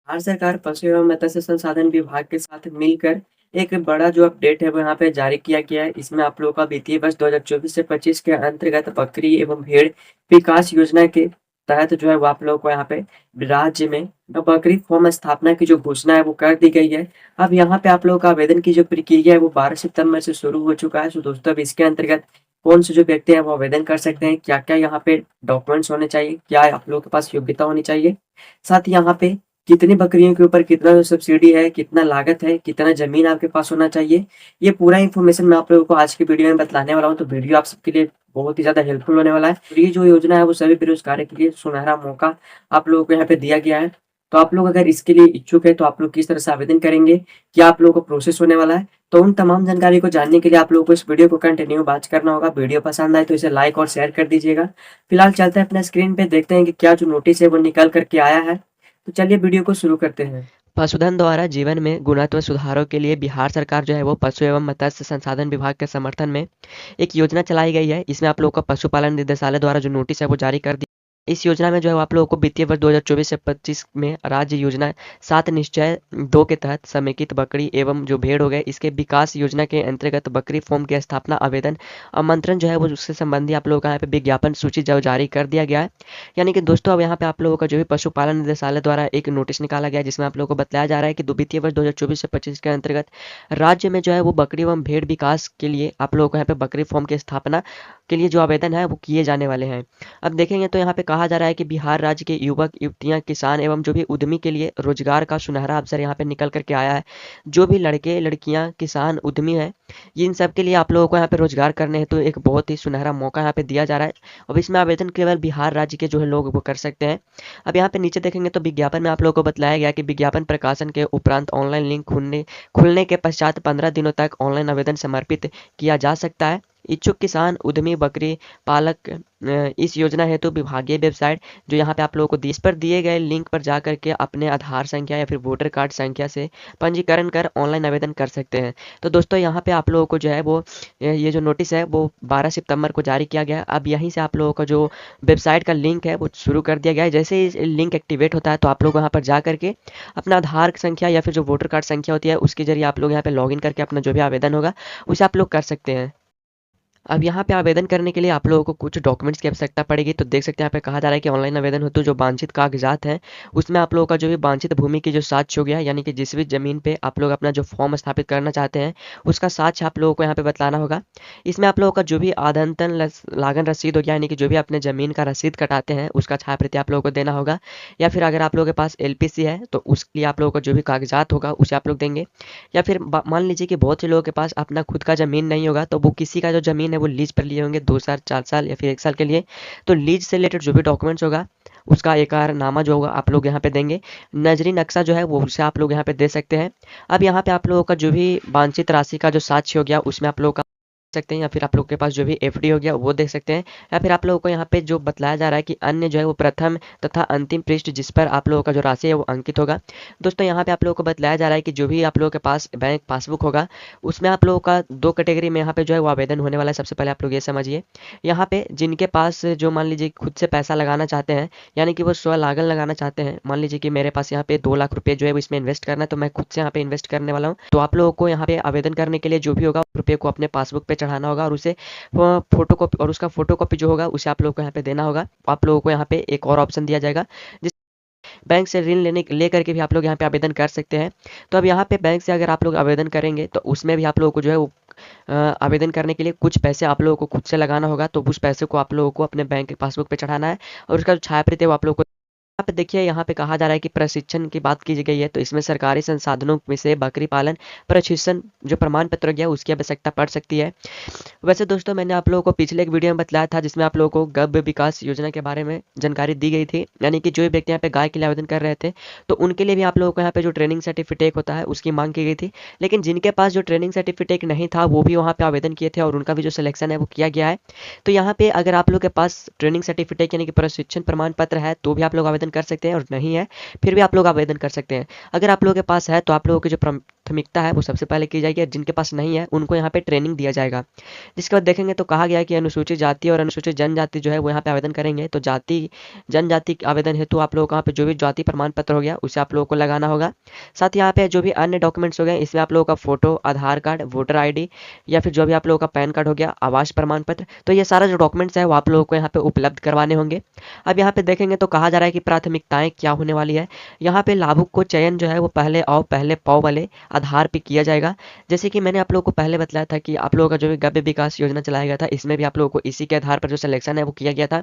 भारत सरकार पशु एवं मत्स्य संसाधन विभाग के साथ मिलकर एक बड़ा जो अपडेट है वो यहाँ पे जारी किया गया है। इसमें आप लोगों का वित्तीय वर्ष 2024 से 25 के अंतर्गत बकरी एवं भेड़ विकास योजना के तहत जो है वो आप लोगों को यहाँ पे राज्य में बकरी फार्म स्थापना की जो घोषणा है वो कर दी गई है। अब यहाँ पे आप लोगों का आवेदन की जो प्रक्रिया है वो 12 सितंबर से शुरू हो चुका है। तो दोस्तों अब इसके अंतर्गत कौन से जो व्यक्ति हैं वो आवेदन कर सकते हैं, क्या-क्या यहाँ पे डॉक्यूमेंट्स होने चाहिए, क्या आप लोगों के पास योग्यता होनी चाहिए, साथ ही यहाँ पे कितनी बकरियों के ऊपर कितना जो सब्सिडी है, कितना लागत है, कितना ज़मीन आपके पास होना चाहिए, ये पूरा इन्फॉर्मेशन मैं आप लोगों को आज की वीडियो में बतलाने वाला हूँ। तो वीडियो आप सबके लिए बहुत ही ज़्यादा हेल्पफुल होने वाला है। और ये जो योजना है वो सभी बेरोज़गारों के लिए सुनहरा मौका आप लोगों को यहाँ पे दिया गया है। तो आप लोग अगर इसके लिए इच्छुक हैं तो आप लोग किस तरह से आवेदन करेंगे, क्या आप लोगों को प्रोसेस होने वाला है, तो उन तमाम जानकारी को जानने के लिए आप लोगों को इस वीडियो को कंटिन्यू वॉच करना होगा। वीडियो पसंद आए तो इसे लाइक और शेयर कर दीजिएगा। फिलहाल चलते हैं अपने स्क्रीन पे, देखते हैं कि क्या जो नोटिस है वो निकल कर के आया है। तो चलिए वीडियो को शुरू करते हैं। पशुधन द्वारा जीवन में गुणवत्ता सुधारों के लिए बिहार सरकार जो है वो पशु एवं मत्स्य संसाधन विभाग के समर्थन में एक योजना चलाई गई है। इसमें आप लोगों का पशुपालन निदेशालय द्वारा जो नोटिस है वो जारी कर दी। इस योजना में जो है आप लोगों को वित्तीय वर्ष 2024 से 25 में राज्य योजना 7 निश्चय 2 के तहत समेकित बकरी एवं जो भेड़ हो गए इसके विकास योजना के अंतर्गत बकरी फार्म की स्थापना आवेदन आमंत्रण जो है वो उससे संबंधी आप लोगों का यहाँ पे विज्ञापन सूची जो जारी कर दिया गया है। यानी कि दोस्तों अब यहाँ पे आप लोगों का जो भी पशुपालन निदेशालय द्वारा एक नोटिस निकाला गया है जिसमें आप लोगों को बताया जा रहा है कि वित्तीय वर्ष 2024 से 25 के अंतर्गत राज्य में जो है वो बकरी एवं भेड़ विकास के लिए आप लोगों को यहाँ पे बकरी फार्म की स्थापना के लिए जो आवेदन है वो किए जाने वाले हैं। अब देखेंगे तो यहाँ पे कहा जा रहा है कि बिहार राज्य के युवक युवतियाँ किसान एवं जो भी उद्यमी के लिए रोजगार का सुनहरा अवसर यहाँ पे निकल करके आया है। जो भी लड़के लड़कियाँ किसान उद्यमी हैं इन सब के लिए आप लोगों को यहाँ पे रोजगार करने हेतु एक बहुत ही सुनहरा मौका यहाँ पे दिया जा रहा है। अब इसमें आवेदन केवल बिहार राज्य के जो है लोग वो कर सकते हैं। अब यहाँ पे नीचे देखेंगे तो विज्ञापन में आप लोगों को बताया गया कि विज्ञापन प्रकाशन के उपरांत ऑनलाइन लिंक खुलने के पश्चात 15 दिनों तक ऑनलाइन आवेदन समर्पित किया जा सकता है। इच्छुक किसान उद्यमी बकरी पालक इस योजना हेतु विभागीय वेबसाइट जो यहाँ पे आप लोगों को इस पर दिए गए लिंक पर जा करके अपने आधार संख्या या फिर वोटर कार्ड संख्या से पंजीकरण कर ऑनलाइन आवेदन कर सकते हैं। तो दोस्तों यहाँ पे आप लोगों को जो है वो ये जो नोटिस है वो 12 सितंबर को जारी किया गया है। अब यहीं से आप लोगों का जो वेबसाइट का लिंक है वो शुरू कर दिया गया है। जैसे ही लिंक एक्टिवेट होता है तो आप लोग वहाँ पर जा करके अपना आधार संख्या या फिर जो वोटर कार्ड संख्या होती है उसके जरिए आप लोग यहाँ पे लॉगिन करके अपना जो भी आवेदन होगा उसे आप लोग कर सकते हैं। अब यहाँ पे आवेदन करने के लिए आप लोगों को कुछ डॉक्यूमेंट्स की आवश्यकता पड़ेगी। तो देख सकते हैं यहाँ पे कहा जा रहा है कि ऑनलाइन आवेदन हेतु जो वांछित कागजात हैं उसमें आप लोगों का जो भी वांछित भूमि की जो साक्ष्य हो गया यानी कि जिस भी ज़मीन पे आप लोग अपना जो फॉर्म स्थापित करना चाहते हैं उसका साक्ष्य आप लोगों को यहाँ पे बतलाना होगा। इसमें आप लोगों का जो भी आदतन लागन रसीद हो गया यानी कि जो भी अपने ज़मीन का रसीद कटाते हैं उसका छाया प्रति आप लोगों को देना होगा। या फिर अगर आप लोगों के पास LPC है तो उसके लिए आप लोगों का जो भी कागजात होगा उसे आप लोग देंगे। या फिर मान लीजिए कि बहुत से लोगों के पास अपना खुद का ज़मीन नहीं होगा तो वो किसी का जो ज़मीन है वो लीज पर लिए होंगे 2 साल 4 साल या फिर 1 साल के लिए। तो लीज से रिलेटेड जो भी डॉक्यूमेंट्स होगा उसका एकरारनामा जो होगा आप लोग यहाँ पे देंगे। नजरी नक्शा जो है वो उसे आप लोग यहाँ पे दे सकते हैं। अब यहाँ पे आप लोगों का जो भी वांछित राशि का जो साक्ष्य हो गया उसमें आप लोगों का सकते हैं या फिर आप लोग के पास जो भी FD हो गया वो देख सकते हैं। या फिर आप लोगों को यहाँ पे जो बताया जा रहा है कि अन्य जो है वो प्रथम तथा अंतिम पृष्ठ जिस पर आप लोगों का जो राशि है वो अंकित होगा। दोस्तों यहाँ पे आप लोगों को बताया जा रहा है कि जो भी आप लोगों के पास बैंक पासबुक होगा उसमें आप लोगों का 2 कैटेगरी में यहाँ पे जो है वो आवेदन होने वाला है। सबसे पहले आप लोग ये समझिए यहाँ पे जिनके पास जो मान लीजिए खुद से पैसा लगाना चाहते हैं यानी कि वो स्वलागन लगाना चाहते हैं। मान लीजिए कि मेरे पास यहाँ पे 2 लाख रुपये जो है वो इसमें इन्वेस्ट करना है तो मैं खुद से यहाँ पे इन्वेस्ट करने वाला हूँ। तो आप लोगों को यहाँ पे आवेदन करने के लिए जो भी होगा रुपये को अपने पासबुक पे चढ़ाना होगा और उसे फोटो कॉपी और उसका फोटो कॉपी जो होगा उसे आप लोगों को यहाँ पे देना होगा। आप लोगों को यहाँ पे एक और ऑप्शन दिया जाएगा जिस बैंक से ऋण ले करके भी आप लोग यहाँ पे आवेदन कर सकते हैं। तो अब यहाँ पे बैंक से अगर आप लोग आवेदन करेंगे तो उसमें भी आप लोगों को जो है वो आवेदन करने के लिए कुछ पैसे आप लोगों को खुद से लगाना होगा। तो उस पैसे को आप लोगों को अपने बैंक के पासबुक पे चढ़ाना है और उसका जो छाया प्रति है वो आप लोगों को यहाँ पे देखिए यहाँ पे कहा जा रहा है कि प्रशिक्षण की बात की गई है। तो इसमें सरकारी संसाधनों में से बकरी पालन प्रशिक्षण जो प्रमाण पत्र हो गया उसकी आवश्यकता पड़ सकती है। वैसे दोस्तों मैंने आप लोगों को पिछले एक वीडियो में बताया था जिसमें आप लोगों को गव्य विकास योजना के बारे में जानकारी दी गई थी। यानी कि जो भी व्यक्ति यहाँ पे गाय के लिए आवेदन कर रहे थे तो उनके लिए भी आप लोगों को यहाँ पे जो ट्रेनिंग सर्टिफिकेट होता है उसकी मांग की गई थी। लेकिन जिनके पास जो ट्रेनिंग सर्टिफिकेट नहीं था वो भी वहाँ पे आवेदन किए थे और उनका भी जो सिलेक्शन है वो किया गया है। तो यहाँ पे अगर आप लोग के पास ट्रेनिंग सर्टिफिकेट यानी कि प्रशिक्षण प्रमाण पत्र है तो भी आप लोग आवेदन कर सकते हैं और नहीं है फिर भी आप लोग आवेदन कर सकते हैं। अगर आप लोगों के पास है तो आप लोगों की जो प्राथमिकता है वो सबसे पहले की जाएगी और जिनके पास नहीं है उनको यहाँ पे ट्रेनिंग दिया जाएगा। जिसके बाद देखेंगे तो कहा गया है कि अनुसूचित जाति और अनुसूचित जनजाति जो है वो यहाँ पे आवेदन करेंगे। तो जाति जनजाति के आवेदन हेतु आप लोगों को यहाँ पे जो भी जाति प्रमाण पत्र हो गया उसे आप लोगों को लगाना होगा। साथ ही यहाँ पे जो भी अन्य डॉक्यूमेंट्स हो गए इसमें आप लोगों का फोटो, आधार कार्ड, वोटर ID या फिर जो भी आप लोगों का पैन कार्ड हो गया, आवास प्रमाण पत्र, तो ये सारा जो डॉक्यूमेंट्स है वो आप लोगों को यहाँ पे उपलब्ध करवाने होंगे। अब यहाँ पे देखेंगे तो कहा जा रहा है कि प्राथमिकताएं क्या होने वाली है। यहाँ पे लाभुक को चयन जो है वो पहले आओ पहले पाओ वाले आधार पे किया जाएगा। जैसे कि मैंने आप लोगों को पहले बताया था कि आप लोगों का जो भी गव्य विकास योजना चलाया गया था इसमें भी आप लोगों को इसी के आधार पर जो सिलेक्शन है वो किया गया था।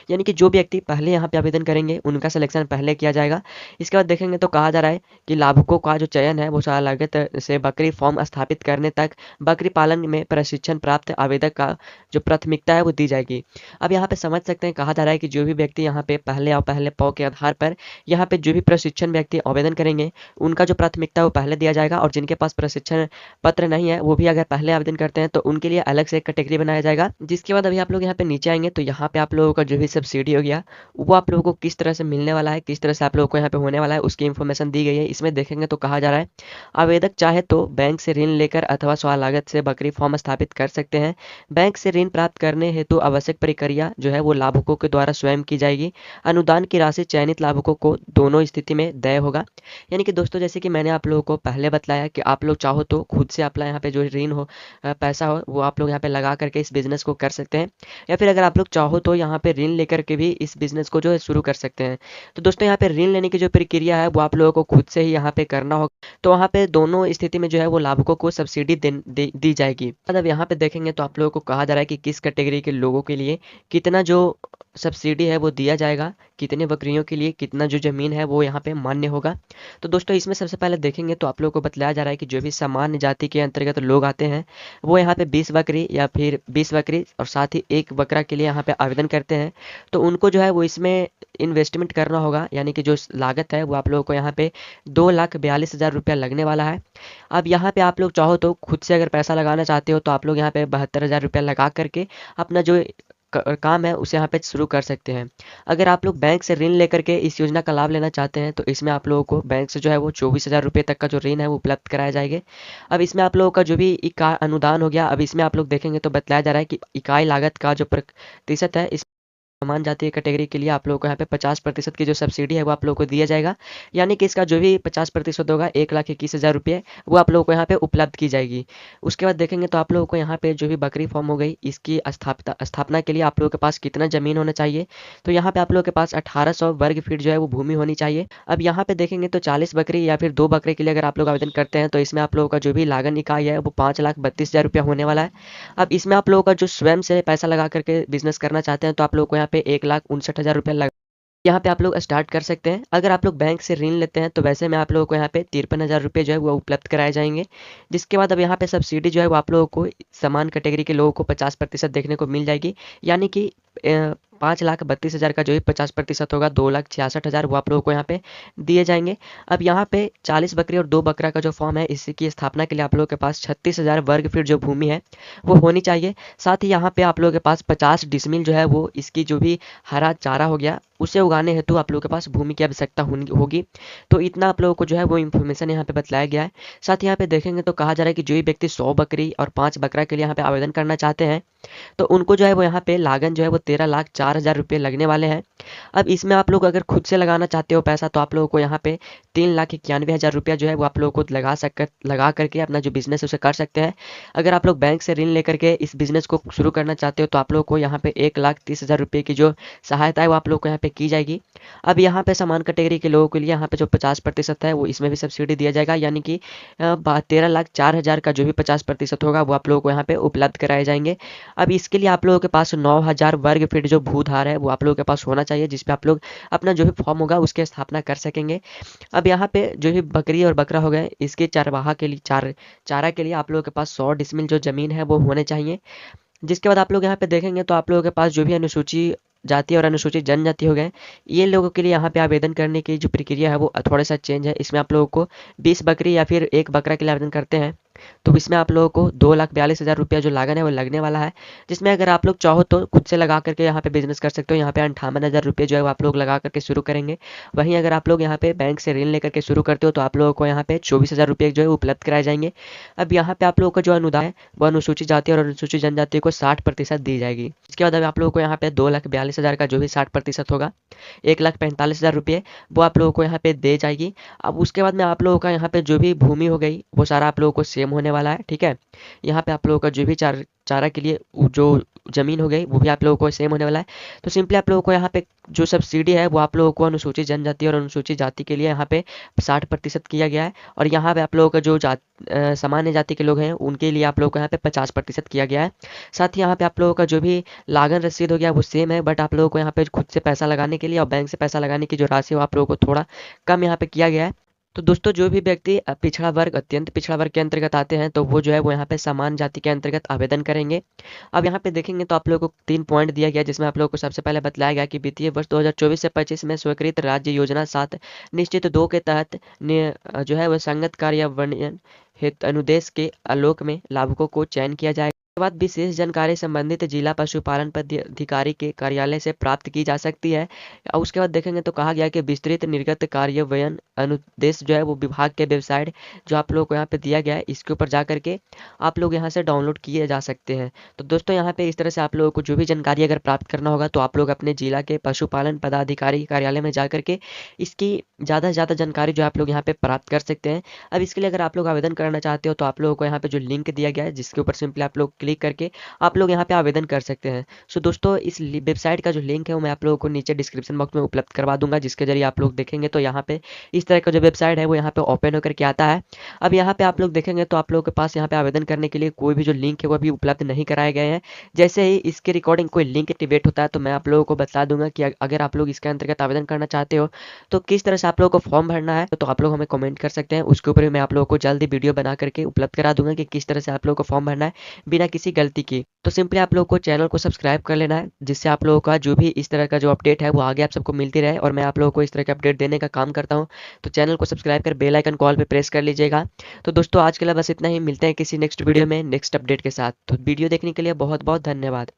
यानी कि जो व्यक्ति पहले यहाँ पे आवेदन करेंगे उनका सिलेक्शन पहले किया जाएगा। इसके बाद देखेंगे तो कहा जा रहा है कि लाभुकों का जो चयन है वो लागत से बकरी फार्म स्थापित करने तक बकरी पालन में प्रशिक्षण प्राप्त आवेदक का जो प्राथमिकता है वो दी जाएगी। अब यहाँ पे समझ सकते हैं कहा जा रहा है कि जो भी व्यक्ति यहाँ पे पहले और पहले पाओ के आधार पर यहाँ पे जो भी प्रशिक्षण व्यक्ति आवेदन करेंगे उनका जो प्राथमिकता है वो पहले दिया जाएगा और जिनके पास प्रशिक्षण पत्र नहीं है वो भी अगर पहले आवेदन करते हैं तो उनके लिए अलग से एक कैटेगरी बनाया जाएगा। जिसके बाद अभी आप लोग यहाँ पे नीचे आएंगे तो यहाँ पे आप लोगों का जो भी सब्सिडी हो गया वो आप लोगों को किस तरह से मिलने वाला है, किस तरह से आप लोगों को यहाँ पे होने वाला है उसकी इन्फॉर्मेशन दी गई है। इसमें देखेंगे तो कहा जा रहा है आवेदक चाहे तो बैंक से ऋण लेकर अथवा स्वलागत से बकरी फार्म स्थापित कर सकते हैं। बैंक से ऋण प्राप्त करने हेतु आवश्यक प्रक्रिया जो है वो लाभुकों के द्वारा स्वयं की जाएगी। अनुदान की राशि चयनित लाभुकों को दोनों स्थिति में देय होगा। यानी कि दोस्तों जैसे कि मैंने आप लोगों को पहले बताया कि आप लोग चाहो तो खुद से अपना यहाँ पे जो ऋण हो पैसा हो वो आप लोग यहाँ पे लगा करके इस बिजनेस को कर सकते हैं या फिर अगर आप लोग चाहो तो यहाँ पे ऋण लेकर के भी इस बिजनेस को जो है शुरू कर सकते हैं। तो दोस्तों यहाँ पे ऋण लेने की जो प्रक्रिया है वो आप लोगों को खुद से ही यहाँ पे करना होगा। तो वहाँ पे दोनों स्थिति में जो है वो लाभुकों को सब्सिडी दी जाएगी। अब यहाँ पे देखेंगे तो आप लोगों को कहा जा रहा है कि किस कैटेगरी के लोगों के लिए कितना जो सब्सिडी है वो दिया जाएगा, कितने बकरियों के लिए कितना जो ज़मीन है वो यहाँ पे मान्य होगा। तो दोस्तों इसमें सबसे पहले देखेंगे तो आप लोगों को बतलाया जा रहा है कि जो भी सामान्य जाति के अंतर्गत लोग आते हैं वो यहाँ पे 20 बकरी या फिर 20 बकरी और साथ ही एक बकरा के लिए यहाँ पे आवेदन करते हैं। तो उनको जो है वो इसमें इन्वेस्टमेंट करना होगा। यानी कि जो लागत है वो आप लोगों को यहाँ पे 2,42,000 रुपया लगने वाला है। अब यहाँ पे आप लोग चाहो तो खुद से अगर पैसा लगाना चाहते हो तो आप लोग यहाँ पे 72,000 रुपया लगा करके अपना जो काम है उसे यहाँ पे शुरू कर सकते हैं। अगर आप लोग बैंक से ऋण लेकर के इस योजना का लाभ लेना चाहते हैं तो इसमें आप लोगों को बैंक से जो है वो 24,000 रुपये तक का जो ऋण है वो उपलब्ध कराए जाएंगे। अब इसमें आप लोगों का जो भी इकाई अनुदान हो गया, अब इसमें आप लोग देखेंगे तो बतलाया जा रहा है कि इकाई लागत का जो प्रतिशत है इस समान जातीय कैटेगरी के लिए आप लोगों को यहाँ पे 50% की जो सब्सिडी है वो आप लोगों को दिया जाएगा। यानी कि इसका जो भी 50% होगा 1,21,000 रुपये वो आप लोगों को यहाँ पे उपलब्ध की जाएगी। उसके बाद देखेंगे तो आप लोगों को यहाँ पे जो भी बकरी फार्म हो गई इसकी स्थापना के लिए आप लोगों के पास कितना ज़मीन होना चाहिए। तो यहाँ पे आप लोगों के पास 1800 वर्ग फीट जो है वो भूमि होनी चाहिए। अब यहाँ पे देखेंगे तो 40 बकरी या फिर 2 बकरे के लिए अगर आप लोग आवेदन करते हैं तो इसमें आप लोगों का जो भी लागत इकाई है वो 5,32,000 रुपया होने वाला है। अब इसमें आप लोगों का जो स्वयं से पैसा लगा करके बिजनेस करना चाहते हैं तो आप लोग को यहाँ पे 1,59,000 रुपया लगा यहाँ पे आप लोग स्टार्ट कर सकते हैं। अगर आप लोग बैंक से ऋण लेते हैं तो वैसे में आप लोगों को यहाँ पे 53,000 रुपये जो है वो उपलब्ध कराए जाएंगे। जिसके बाद अब यहाँ पे सब्सिडी जो है वो आप लोगों को समान कैटेगरी के लोगों को 50% देखने को मिल जाएगी। यानी कि 5,32,000 का जो भी 50% होगा 2,66,000 वो आप लोगों को यहाँ पे दिए जाएंगे। अब यहाँ पे 40 बकरी और 2 बकरा का जो फॉर्म है इसकी स्थापना के लिए आप लोगों के पास 36,000 वर्ग फीट जो भूमि है वो होनी चाहिए। साथ ही यहाँ पे आप लोगों के पास 50 डिसमिल जो है वो इसकी जो भी हरा चारा हो गया उसे उगाने हेतु आप लोगों के पास भूमि की आवश्यकता होगी। तो इतना आप लोगों को जो है वो इन्फॉर्मेशन यहाँ पे बतलाया गया है। साथ ही यहाँ पे देखेंगे तो कहा जा रहा है कि जो भी व्यक्ति 100 बकरी और 5 बकरा के लिए यहाँ पे आवेदन करना चाहते हैं तो उनको जो है वो यहाँ पे लागत जो है वो 13,04,000 रुपये लगने वाले हैं। अब इसमें आप लोग अगर खुद से लगाना चाहते हो पैसा तो आप लोगों को यहाँ पे 3,91,000 रुपया जो है वो आप लोगों को लगा करके अपना जो बिजनेस है उसे कर सकते हैं। अगर आप लोग बैंक से ऋण लेकर के इस बिजनेस को शुरू करना चाहते हो तो आप लोग को यहाँ पे 1,30,000 रुपये की जो सहायता है वो आप लोग को यहाँ पे की जाएगी। अब यहाँ पे समान कैटेगरी के लोगों के लिए यहाँ पे जो 50% है वो इसमें भी सब्सिडी दिया जाएगा। यानी कि 13,04,000 का जो भी 50% होगा वो आप लोगों को यहाँ पे उपलब्ध कराए जाएंगे। अब इसके लिए आप लोगों के पास 9,000 वर्ग फीट जो भूधार है वो आप लोगों के पास होना चाहिए जिसपे आप लोग अपना जो भी फॉर्म होगा उसकी स्थापना कर सकेंगे। अब यहाँ पे जो भी बकरी और बकरा हो गए इसके चारवाहा के लिए चारा के लिए आप लोगों के पास 100 डिसमिल जो ज़मीन है वो होने चाहिए। जिसके बाद आप लोग यहाँ पे देखेंगे तो आप लोगों के पास जो भी अनुसूची जाति और अनुसूचित जनजाति हो गए ये लोगों के लिए यहाँ पे आवेदन करने की जो प्रक्रिया है वो थोड़ा सा चेंज है। इसमें आप लोगों को 20 बकरी या फिर एक बकरा के लिए आवेदन करते हैं तो इसमें आप लोगों को 2,42,000 रुपया जो लागत है वो लगने वाला है, जिसमें अगर आप लोग चाहो तो खुद से लगा करके यहाँ पे बिजनेस कर सकते हो। यहाँ पे 58,000 रुपये जो है वो आप लोग लगा करके शुरू करेंगे। वहीं अगर आप लोग यहाँ पे बैंक से ऋण लेकर के शुरू करते हो तो आप लोगों को यहाँ पे 24,000 रुपये जो है उपलब्ध कराए जाएंगे। अब यहाँ पे आप लोगों का जो अनुदान है वो अनुसूचित जाति और अनुसूचित जनजाति को 60% दी जाएगी। इसके बाद अब आप लोगों को यहाँ पे 2,42,000 का जो भी 60% होगा, 1,45,000 रुपये वो आप लोगों को यहाँ पे दे जाएगी। अब उसके बाद में आप लोगों का यहाँ पे जो भी भूमि हो गई वो सारा आप लोगों को सेम होने वाला है, ठीक है। यहाँ पे आप लोगों का जो भी चारा के लिए जो ज़मीन हो गई वो भी आप लोगों को सेम होने वाला है। तो सिंपली आप लोगों को यहाँ पे जो सब्सिडी है वो आप लोगों को अनुसूचित जनजाति और अनुसूचित जाति के लिए यहाँ पे 60% किया गया है, और यहाँ पे आप लोगों का जो सामान्य जाति के लोग हैं उनके लिए आप लोगों को यहाँ पे 50% किया गया है। साथ ही यहाँ पे आप लोगों का जो भी लागन रसीद हो गया वो सेम है, बट आप लोगों को यहाँ पे खुद से पैसा लगाने के लिए और बैंक से पैसा लगाने की जो राशि है वो आप लोगों को थोड़ा कम यहाँ पे किया गया है। तो दोस्तों जो भी व्यक्ति पिछड़ा वर्ग, अत्यंत पिछड़ा वर्ग के अंतर्गत आते हैं तो वो जो है वो यहाँ पे समान जाति के अंतर्गत आवेदन करेंगे। अब यहाँ पे देखेंगे तो आप लोगों को 3 पॉइंट दिया गया, जिसमें आप लोगों को सबसे पहले बतलाया गया कि वित्तीय वर्ष 2024 से 25 में स्वीकृत राज्य योजना 7 निश्चित 2 के तहत जो है वो संगत कार्यान्वयन हेतु अनुदेश के आलोक में लाभुकों को चयन किया जाएगा। उसके बाद विशेष जानकारी संबंधित जिला पशुपालन पदाधिकारी के कार्यालय से प्राप्त की जा सकती है। और उसके बाद देखेंगे तो कहा गया कि विस्तृत निर्गत कार्यान्वयन अनुदेश जो है वो विभाग के वेबसाइट जो आप लोगों को यहाँ पे दिया गया है इसके ऊपर जा करके आप लोग यहाँ से डाउनलोड किए जा सकते हैं। तो दोस्तों यहाँ पे इस तरह से आप लोगों को जो भी जानकारी अगर प्राप्त करना होगा तो आप लोग अपने जिला के पशुपालन पदाधिकारी कार्यालय में जा करके इसकी ज़्यादा से ज़्यादा जानकारी जो आप लोग यहाँ पे प्राप्त कर सकते हैं। अब इसके लिए अगर आप लोग आवेदन करना चाहते हो तो आप लोगों को यहाँ पे जो लिंक दिया गया है जिसके ऊपर सिंपली आप लोग क्लिक करके आप लोग यहाँ पे आवेदन कर सकते हैं। सो दोस्तों इस वेबसाइट का जो लिंक है वो मैं आप लोगों को नीचे डिस्क्रिप्शन बॉक्स में उपलब्ध करवा दूंगा, जिसके जरिए आप लोग देखेंगे तो यहाँ पे इस तरह का जो वेबसाइट है वो यहाँ पे ओपन होकर के आता है। अब यहाँ पे आप लोग देखेंगे तो आप लोगों के पास यहाँ पे आवेदन करने के लिए कोई भी जो लिंक है वो अभी उपलब्ध नहीं कराए गए हैं। जैसे ही इसके रिकॉर्डिंग कोई लिंक एक्टिवेट होता है तो मैं आप लोगों को बता दूंगा कि अगर आप लोग इसके अंतर्गत आवेदन करना चाहते हो तो किस तरह से आप लोगों को फॉर्म भरना है, तो आप लोग हमें कमेंट कर सकते हैं। उसके ऊपर मैं आप लोगों को जल्दी वीडियो बना करके उपलब्ध करा दूंगा कि किस तरह से आप लोगों को फॉर्म भरना है बिना किसी गलती की। तो सिंपली आप लोगों को चैनल को सब्सक्राइब कर लेना है, जिससे आप लोगों का जो भी इस तरह का जो अपडेट है वो आगे आप सबको मिलती रहे, और मैं आप लोगों को इस तरह के अपडेट देने का काम करता हूँ। तो चैनल को सब्सक्राइब कर बेल आइकन कॉल पे प्रेस कर लीजिएगा। तो दोस्तों आज के लिए बस इतना ही, मिलते हैं किसी नेक्स्ट वीडियो में नेक्स्ट अपडेट के साथ। तो वीडियो देखने के लिए बहुत बहुत धन्यवाद।